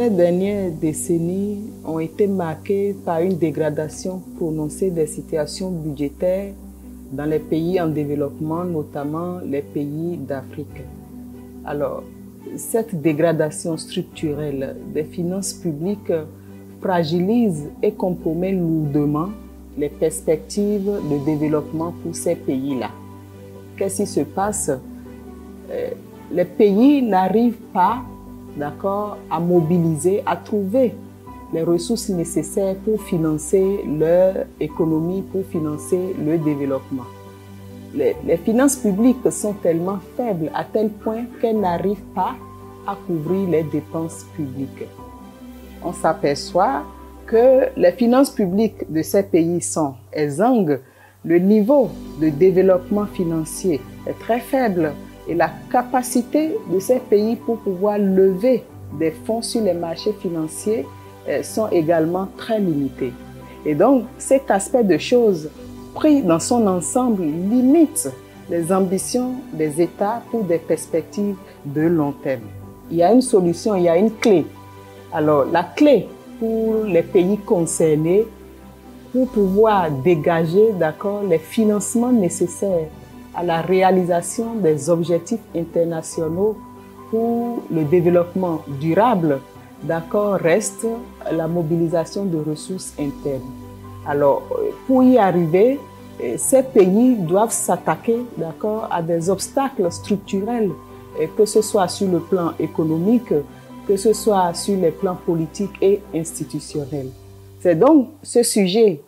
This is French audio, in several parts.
Ces dernières décennies ont été marquées par une dégradation prononcée des situations budgétaires dans les pays en développement, notamment les pays d'Afrique. Alors, cette dégradation structurelle des finances publiques fragilise et compromet lourdement les perspectives de développement pour ces pays-là. Qu'est-ce qui se passe? Les pays n'arrivent pas, à mobiliser, à trouver les ressources nécessaires pour financer leur économie, pour financer le développement. Les finances publiques sont tellement faibles à tel point qu'elles n'arrivent pas à couvrir les dépenses publiques. On s'aperçoit que les finances publiques de ces pays sont exsangues, le niveau de développement financier est très faible et la capacité de ces pays pour pouvoir lever des fonds sur les marchés financiers sont également très limitées. Et donc, cet aspect de choses pris dans son ensemble limite les ambitions des États pour des perspectives de long terme. Il y a une solution, il y a une clé. Alors, la clé pour les pays concernés, pour pouvoir dégager les financements nécessaires à la réalisation des objectifs internationaux pour le développement durable, reste la mobilisation de ressources internes. Alors, pour y arriver, ces pays doivent s'attaquer à des obstacles structurels, que ce soit sur le plan économique, que ce soit sur les plans politiques et institutionnels. C'est donc ce sujet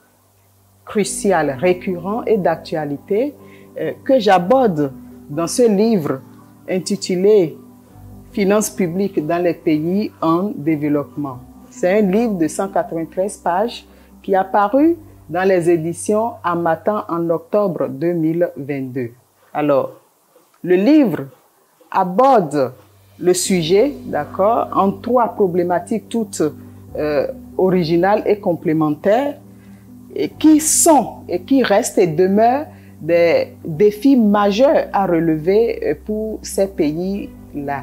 crucial, récurrent et d'actualité que j'aborde dans ce livre intitulé « Finances publiques dans les pays en développement ». C'est un livre de 193 pages qui est paru dans les éditions Harmattan en octobre 2022. Alors, le livre aborde le sujet, en 3 problématiques toutes originales et complémentaires, et qui sont et qui restent et demeurent des défis majeurs à relever pour ces pays-là.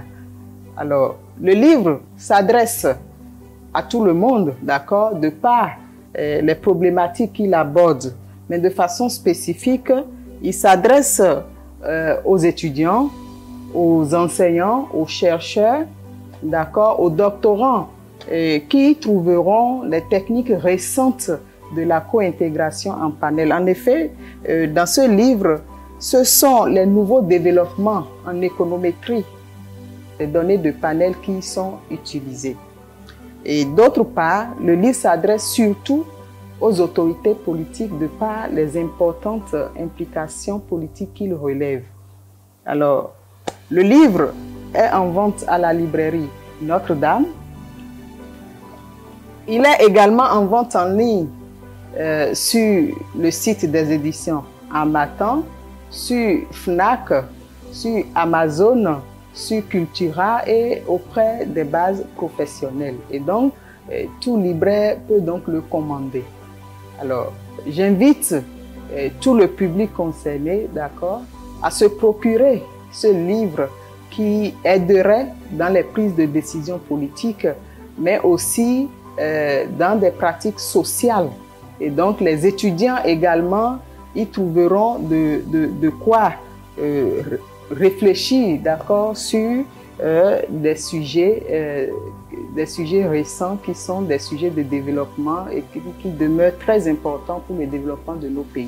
Alors, le livre s'adresse à tout le monde, de par les problématiques qu'il aborde, mais de façon spécifique, il s'adresse aux étudiants, aux enseignants, aux chercheurs, aux doctorants qui trouveront les techniques récentes de la co-intégration en panel. En effet, dans ce livre, ce sont les nouveaux développements en économétrie, les données de panel qui sont utilisées. Et d'autre part, le livre s'adresse surtout aux autorités politiques de par les importantes implications politiques qu'il relève. Alors, le livre est en vente à la librairie Notre-Dame. Il est également en vente en ligne sur le site des éditions Harmattan, sur Fnac, sur Amazon, sur Cultura et auprès des bases professionnelles. Et donc, tout libraire peut donc le commander. Alors, j'invite tout le public concerné, à se procurer ce livre qui aiderait dans les prises de décision politiques, mais aussi dans des pratiques sociales. Et donc, les étudiants également y trouveront de quoi réfléchir, sur des sujets récents qui sont des sujets de développement et qui demeurent très importants pour le développement de nos pays.